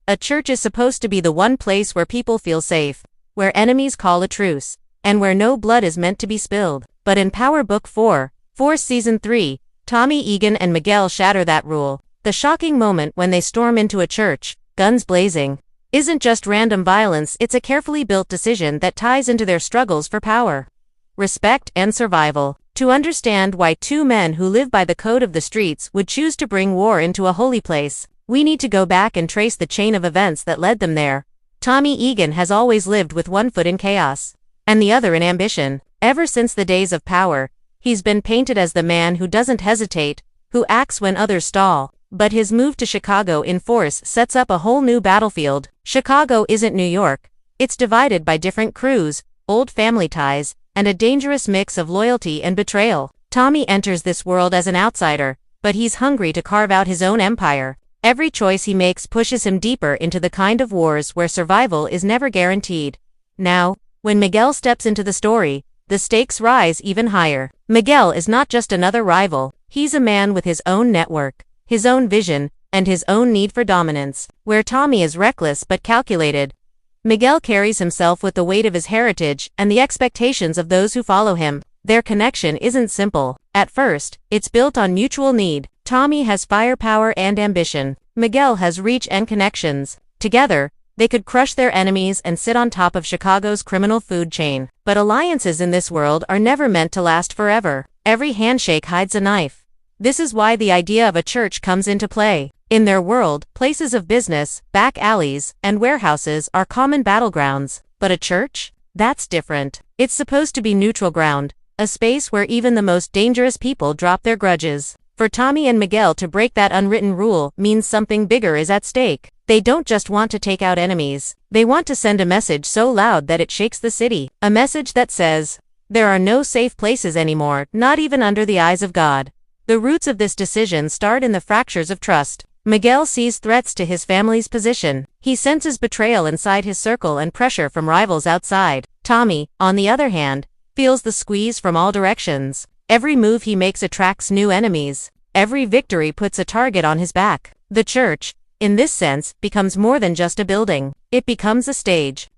A church is supposed to be the one place where people feel safe, where enemies call a truce, and where no blood is meant to be spilled. But in Power Book 4, Season 3, Tommy Egan and Miguel shatter that rule. The shocking moment when they storm into a church, guns blazing, isn't just random violence, it's a carefully built decision that ties into their struggles for power, respect, and survival. To understand why two men who live by the code of the streets would choose to bring war into a holy place, we need to go back and trace the chain of events that led them there. Tommy Egan has always lived with one foot in chaos, and the other in ambition. Ever since the days of Power, he's been painted as the man who doesn't hesitate, who acts when others stall. But his move to Chicago in force sets up a whole new battlefield. Chicago isn't New York. It's divided by different crews, old family ties, and a dangerous mix of loyalty and betrayal. Tommy enters this world as an outsider, but he's hungry to carve out his own empire. Every choice he makes pushes him deeper into the kind of wars where survival is never guaranteed. Now, when Miguel steps into the story, the stakes rise even higher. Miguel is not just another rival, he's a man with his own network, his own vision, and his own need for dominance. Where Tommy is reckless but calculated, Miguel carries himself with the weight of his heritage and the expectations of those who follow him. Their connection isn't simple. At first, it's built on mutual need. Tommy has firepower and ambition. Miguel has reach and connections. Together, they could crush their enemies and sit on top of Chicago's criminal food chain. But alliances in this world are never meant to last forever. Every handshake hides a knife. This is why the idea of a church comes into play. In their world, places of business, back alleys, and warehouses are common battlegrounds. But a church? That's different. It's supposed to be neutral ground, a space where even the most dangerous people drop their grudges. For Tommy and Miguel to break that unwritten rule means something bigger is at stake. They don't just want to take out enemies. They want to send a message so loud that it shakes the city. A message that says, there are no safe places anymore, not even under the eyes of God. The roots of this decision start in the fractures of trust. Miguel sees threats to his family's position. He senses betrayal inside his circle and pressure from rivals outside. Tommy, on the other hand, feels the squeeze from all directions. Every move he makes attracts new enemies. Every victory puts a target on his back. The church, in this sense, becomes more than just a building. It becomes a stage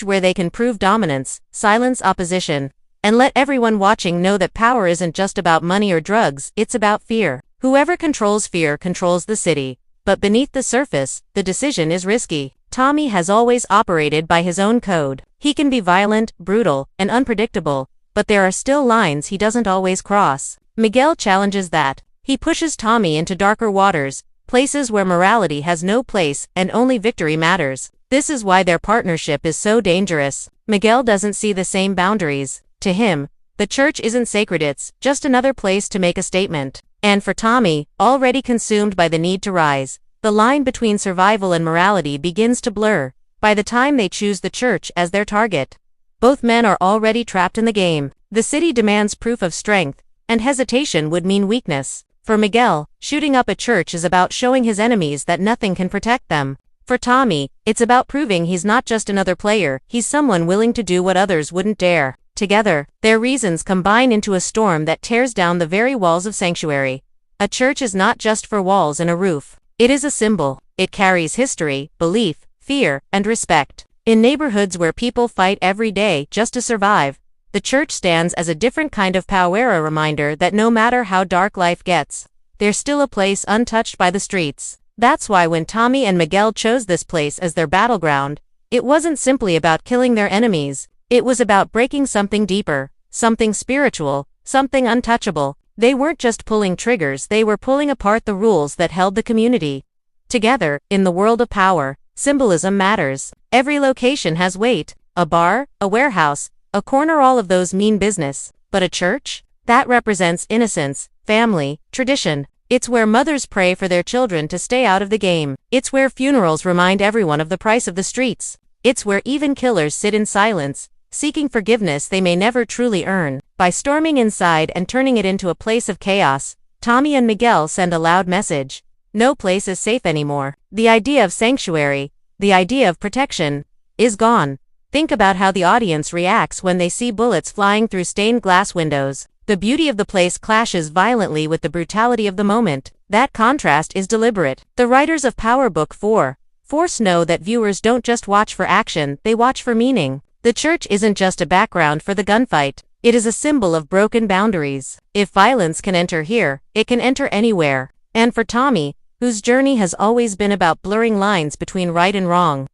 where they can prove dominance, silence opposition, and let everyone watching know that power isn't just about money or drugs, it's about fear. Whoever controls fear controls the city. But beneath the surface, the decision is risky. Tommy has always operated by his own code. He can be violent, brutal, and unpredictable, but there are still lines he doesn't always cross. Miguel challenges that. He pushes Tommy into darker waters, places where morality has no place and only victory matters. This is why their partnership is so dangerous. Miguel doesn't see the same boundaries. To him, the church isn't sacred, it's just another place to make a statement. And for Tommy, already consumed by the need to rise, the line between survival and morality begins to blur. By the time they choose the church as their target, both men are already trapped in the game. The city demands proof of strength, and hesitation would mean weakness. For Miguel, shooting up a church is about showing his enemies that nothing can protect them. For Tommy, it's about proving he's not just another player, he's someone willing to do what others wouldn't dare. Together, their reasons combine into a storm that tears down the very walls of sanctuary. A church is not just for walls and a roof. It is a symbol. It carries history, belief, fear, and respect. In neighborhoods where people fight every day just to survive, the church stands as a different kind of power, a reminder that no matter how dark life gets, there's still a place untouched by the streets. That's why when Tommy and Miguel chose this place as their battleground, it wasn't simply about killing their enemies. It was about breaking something deeper, something spiritual, something untouchable. They weren't just pulling triggers, they were pulling apart the rules that held the community together. In the world of power, symbolism matters. Every location has weight. A bar, a warehouse, a corner, all of those mean business. But a church? That represents innocence, family, tradition. It's where mothers pray for their children to stay out of the game. It's where funerals remind everyone of the price of the streets. It's where even killers sit in silence, seeking forgiveness they may never truly earn. By storming inside and turning it into a place of chaos, Tommy and Miguel send a loud message. No place is safe anymore. The idea of sanctuary, the idea of protection, is gone. Think about how the audience reacts when they see bullets flying through stained glass windows. The beauty of the place clashes violently with the brutality of the moment. That contrast is deliberate. The writers of Power Book 4, Force know that viewers don't just watch for action, they watch for meaning. The church isn't just a background for the gunfight. It is a symbol of broken boundaries. If violence can enter here, it can enter anywhere. And for Tommy, whose journey has always been about blurring lines between right and wrong,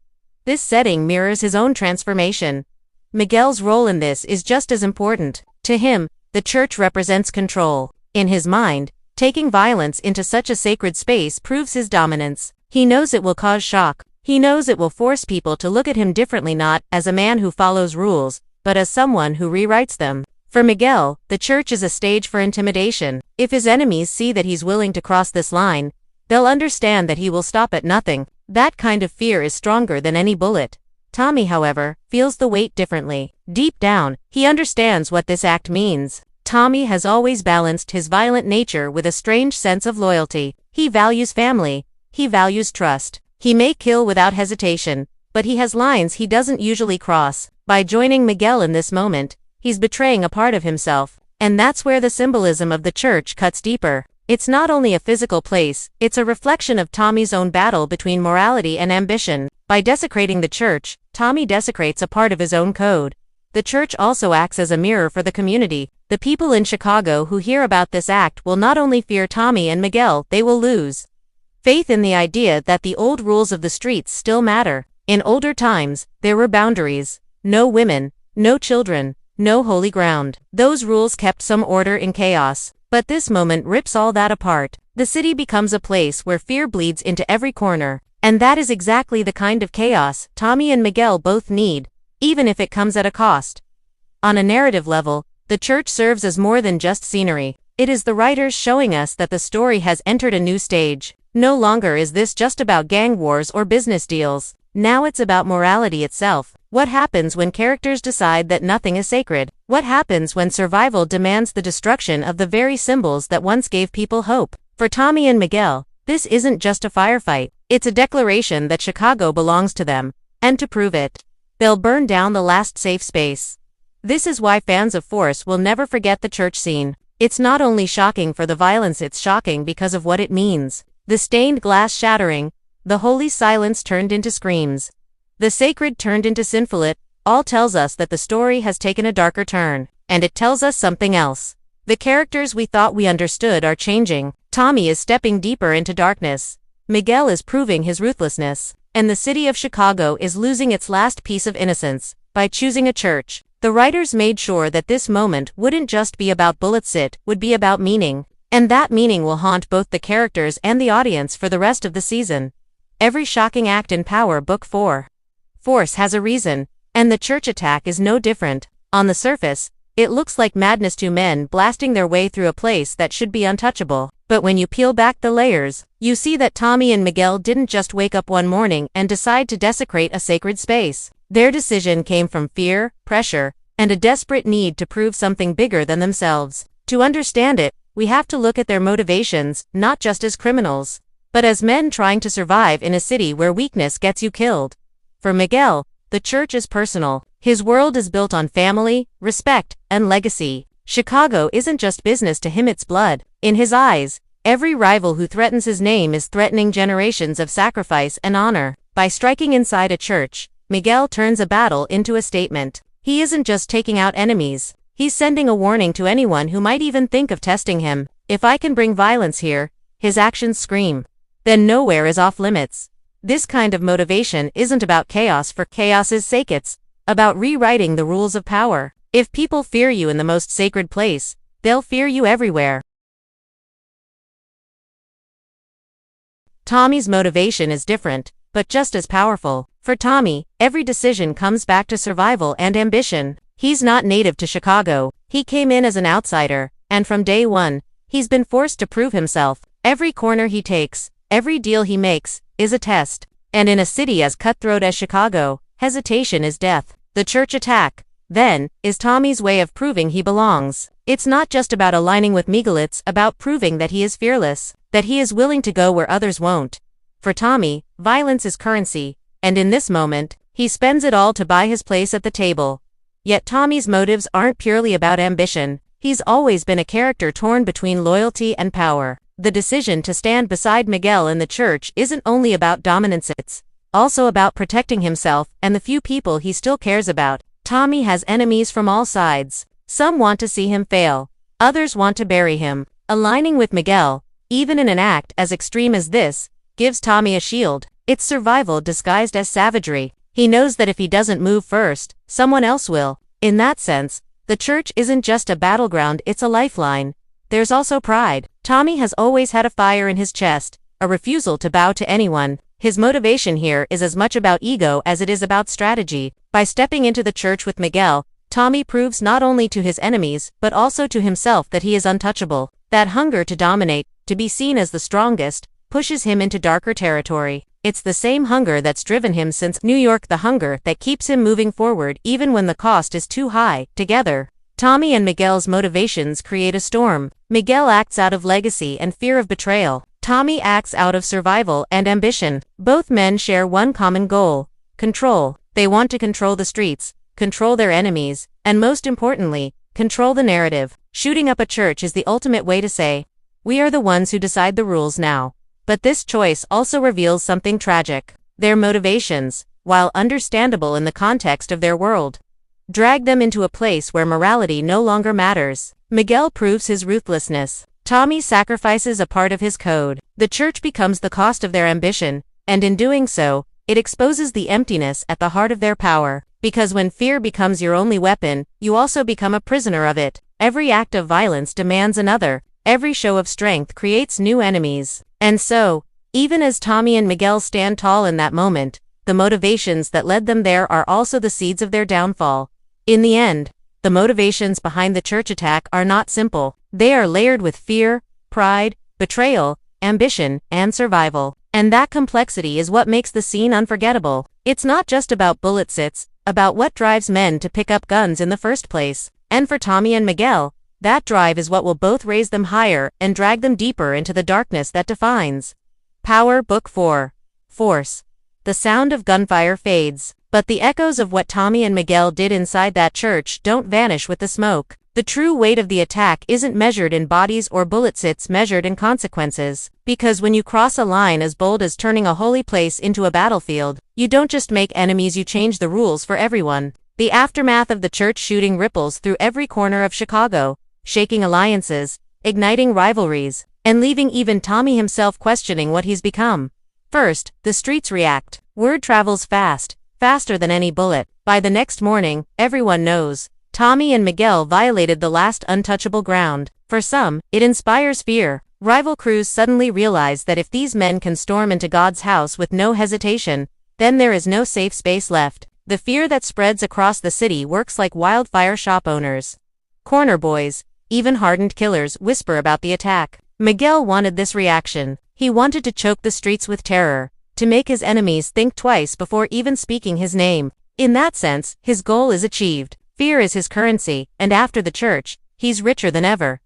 this setting mirrors his own transformation. Miguel's role in this is just as important. To him, the church represents control. In his mind, taking violence into such a sacred space proves his dominance. He knows it will cause shock. He knows it will force people to look at him differently, not as a man who follows rules, but as someone who rewrites them. For Miguel, the church is a stage for intimidation. If his enemies see that he's willing to cross this line, they'll understand that he will stop at nothing. That kind of fear is stronger than any bullet. Tommy, however, feels the weight differently. Deep down, he understands what this act means. Tommy has always balanced his violent nature with a strange sense of loyalty. He values family. He values trust. He may kill without hesitation, but he has lines he doesn't usually cross. By joining Miguel in this moment, he's betraying a part of himself. And that's where the symbolism of the church cuts deeper. It's not only a physical place, it's a reflection of Tommy's own battle between morality and ambition. By desecrating the church, Tommy desecrates a part of his own code. The church also acts as a mirror for the community. The people in Chicago who hear about this act will not only fear Tommy and Miguel, they will lose faith in the idea that the old rules of the streets still matter. In older times, there were boundaries. No women, no children, no holy ground. Those rules kept some order in chaos. But this moment rips all that apart. The city becomes a place where fear bleeds into every corner. And that is exactly the kind of chaos Tommy and Miguel both need, even if it comes at a cost. On a narrative level, the church serves as more than just scenery. It is the writers showing us that the story has entered a new stage. No longer is this just about gang wars or business deals. Now it's about morality itself. What happens when characters decide that nothing is sacred? What happens when survival demands the destruction of the very symbols that once gave people hope? For Tommy and Miguel, this isn't just a firefight. It's a declaration that Chicago belongs to them. And to prove it, they'll burn down the last safe space. This is why fans of Force will never forget the church scene. It's not only shocking for the violence, it's shocking because of what it means. The stained glass shattering, the holy silence turned into screams, the sacred turned into sinful. It all tells us that the story has taken a darker turn. And it tells us something else. The characters we thought we understood are changing. Tommy is stepping deeper into darkness. Miguel is proving his ruthlessness. And the city of Chicago is losing its last piece of innocence. By choosing a church, the writers made sure that this moment wouldn't just be about bullets, it would be about meaning. And that meaning will haunt both the characters and the audience for the rest of the season. Every shocking act in Power Book 4. Force has a reason, and the church attack is no different. On the surface, it looks like madness, two men blasting their way through a place that should be untouchable. But when you peel back the layers, you see that Tommy and Miguel didn't just wake up one morning and decide to desecrate a sacred space. Their decision came from fear, pressure, and a desperate need to prove something bigger than themselves. To understand it, we have to look at their motivations, not just as criminals, but as men trying to survive in a city where weakness gets you killed. For Miguel, the church is personal. His world is built on family, respect, and legacy. Chicago isn't just business to him, it's blood. In his eyes, every rival who threatens his name is threatening generations of sacrifice and honor. By striking inside a church, Miguel turns a battle into a statement. He isn't just taking out enemies. He's sending a warning to anyone who might even think of testing him. If I can bring violence here, his actions scream, then nowhere is off limits. This kind of motivation isn't about chaos for chaos's sake, it's about rewriting the rules of power. If people fear you in the most sacred place, they'll fear you everywhere. Tommy's motivation is different, but just as powerful. For Tommy, every decision comes back to survival and ambition. He's not native to Chicago. He came in as an outsider, and from day one, he's been forced to prove himself. Every corner he takes, every deal he makes, is a test. And in a city as cutthroat as Chicago, hesitation is death. The church attack, then, is Tommy's way of proving he belongs. It's not just about aligning with Miguel, it's about proving that he is fearless, that he is willing to go where others won't. For Tommy, violence is currency, and in this moment, he spends it all to buy his place at the table. Yet Tommy's motives aren't purely about ambition. He's always been a character torn between loyalty and power. The decision to stand beside Miguel in the church isn't only about dominance, it's also about protecting himself and the few people he still cares about. Tommy has enemies from all sides. Some want to see him fail. Others want to bury him. Aligning with Miguel, even in an act as extreme as this, gives Tommy a shield. It's survival disguised as savagery. He knows that if he doesn't move first, someone else will. In that sense, the church isn't just a battleground, it's a lifeline. There's also pride. Tommy has always had a fire in his chest, a refusal to bow to anyone. His motivation here is as much about ego as it is about strategy. By stepping into the church with Miguel, Tommy proves not only to his enemies but also to himself that he is untouchable. That hunger to dominate, to be seen as the strongest, pushes him into darker territory. It's the same hunger that's driven him since New York, the hunger that keeps him moving forward even when the cost is too high. Together, Tommy and Miguel's motivations create a storm. Miguel acts out of legacy and fear of betrayal. Tommy acts out of survival and ambition. Both men share one common goal: control. They want to control the streets, control their enemies, and most importantly, control the narrative. Shooting up a church is the ultimate way to say, "We are the ones who decide the rules now." But this choice also reveals something tragic. Their motivations, while understandable in the context of their world, drag them into a place where morality no longer matters. Miguel proves his ruthlessness. Tommy sacrifices a part of his code. The church becomes the cost of their ambition, and in doing so, it exposes the emptiness at the heart of their power. Because when fear becomes your only weapon, you also become a prisoner of it. Every act of violence demands another. Every show of strength creates new enemies. And so, even as Tommy and Miguel stand tall in that moment, the motivations that led them there are also the seeds of their downfall. In the end, the motivations behind the church attack are not simple. They are layered with fear, pride, betrayal, ambition, and survival. And that complexity is what makes the scene unforgettable. It's not just about bullets, it's about what drives men to pick up guns in the first place. And for Tommy and Miguel, that drive is what will both raise them higher and drag them deeper into the darkness that defines. Power Book 4. Force. The sound of gunfire fades, but the echoes of what Tommy and Miguel did inside that church don't vanish with the smoke. The true weight of the attack isn't measured in bodies or bullets, it's measured in consequences. Because when you cross a line as bold as turning a holy place into a battlefield, you don't just make enemies, you change the rules for everyone. The aftermath of the church shooting ripples through every corner of Chicago, shaking alliances, igniting rivalries, and leaving even Tommy himself questioning what he's become. First, the streets react. Word travels fast, faster than any bullet. By the next morning, everyone knows. Tommy and Miguel violated the last untouchable ground. For some, it inspires fear. Rival crews suddenly realize that if these men can storm into God's house with no hesitation, then there is no safe space left. The fear that spreads across the city works like wildfire. Shop owners, corner boys, even hardened killers whisper about the attack. Miguel wanted this reaction. He wanted to choke the streets with terror, to make his enemies think twice before even speaking his name. In that sense, his goal is achieved. Fear is his currency, and after the church, he's richer than ever.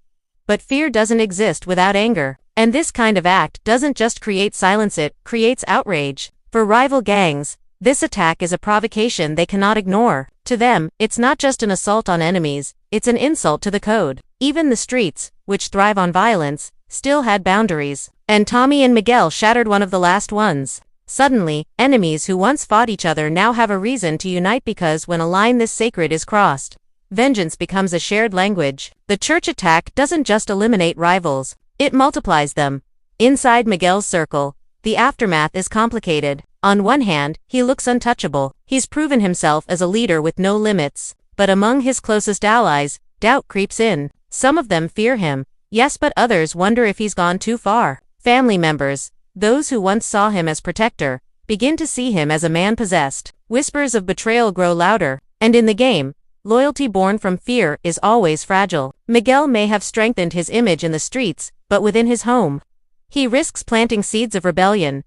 But fear doesn't exist without anger. And this kind of act doesn't just create silence, it creates outrage. For rival gangs, this attack is a provocation they cannot ignore. To them, it's not just an assault on enemies, it's an insult to the code. Even the streets, which thrive on violence, still had boundaries. And Tommy and Miguel shattered one of the last ones. Suddenly, enemies who once fought each other now have a reason to unite, because when a line this sacred is crossed, vengeance becomes a shared language. The church attack doesn't just eliminate rivals, it multiplies them. Inside Miguel's circle, the aftermath is complicated. On one hand, he looks untouchable. He's proven himself as a leader with no limits. But among his closest allies, doubt creeps in. Some of them fear him, yes, but others wonder if he's gone too far. Family members, those who once saw him as protector, begin to see him as a man possessed. Whispers of betrayal grow louder, and in the game, loyalty born from fear is always fragile. Miguel may have strengthened his image in the streets, but within his home, he risks planting seeds of rebellion.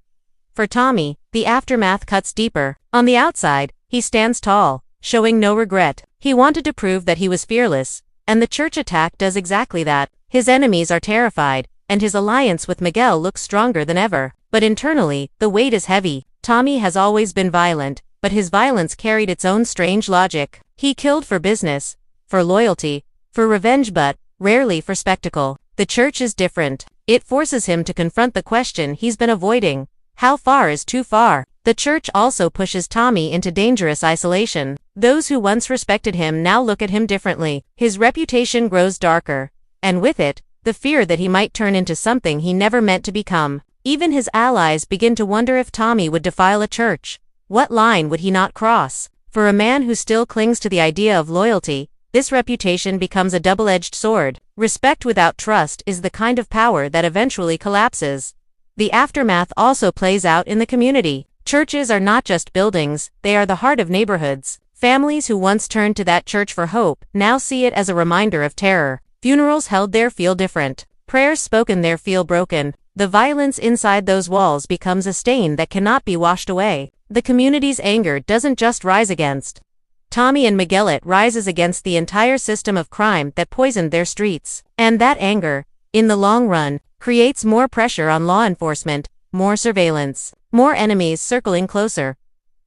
For Tommy, the aftermath cuts deeper. On the outside, he stands tall, showing no regret. He wanted to prove that he was fearless, and the church attack does exactly that. His enemies are terrified, and his alliance with Miguel looks stronger than ever. But internally, the weight is heavy. Tommy has always been violent, but his violence carried its own strange logic. He killed for business, for loyalty, for revenge, but rarely for spectacle. The church is different. It forces him to confront the question he's been avoiding. How far is too far? The church also pushes Tommy into dangerous isolation. Those who once respected him now look at him differently. His reputation grows darker. And with it, the fear that he might turn into something he never meant to become. Even his allies begin to wonder if Tommy would defile a church. What line would he not cross? For a man who still clings to the idea of loyalty, this reputation becomes a double-edged sword. Respect without trust is the kind of power that eventually collapses. The aftermath also plays out in the community. Churches are not just buildings, they are the heart of neighborhoods. Families who once turned to that church for hope now see it as a reminder of terror. Funerals held there feel different. Prayers spoken there feel broken. The violence inside those walls becomes a stain that cannot be washed away. The community's anger doesn't just rise against Tommy and Miguel, it rises against the entire system of crime that poisoned their streets. And that anger, in the long run, creates more pressure on law enforcement, more surveillance, more enemies circling closer.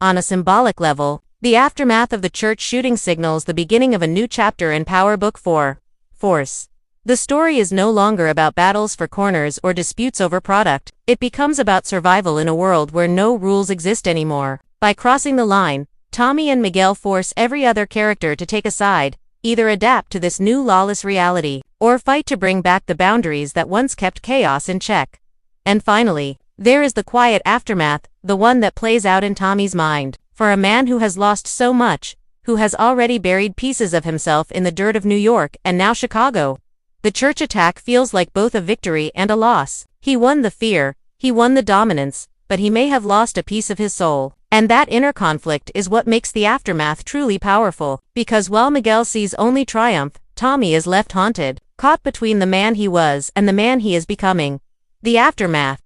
On a symbolic level, the aftermath of the church shooting signals the beginning of a new chapter in Power Book 4. Force. The story is no longer about battles for corners or disputes over product. It becomes about survival in a world where no rules exist anymore. By crossing the line, Tommy and Miguel force every other character to take a side, either adapt to this new lawless reality, or fight to bring back the boundaries that once kept chaos in check. And finally, there is the quiet aftermath, the one that plays out in Tommy's mind. For a man who has lost so much, who has already buried pieces of himself in the dirt of New York and now Chicago, the church attack feels like both a victory and a loss. He won the fear, he won the dominance, but he may have lost a piece of his soul. And that inner conflict is what makes the aftermath truly powerful, because while Miguel sees only triumph, Tommy is left haunted, caught between the man he was and the man he is becoming. The aftermath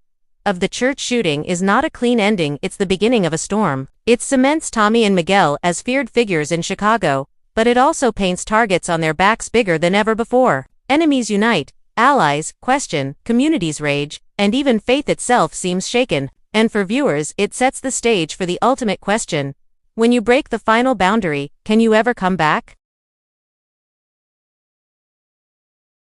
of the church shooting is not a clean ending, it's the beginning of a storm. It cements Tommy and Miguel as feared figures in Chicago, but it also paints targets on their backs bigger than ever before. Enemies unite, allies question, communities rage, and even faith itself seems shaken. And for viewers, it sets the stage for the ultimate question. When you break the final boundary, can you ever come back?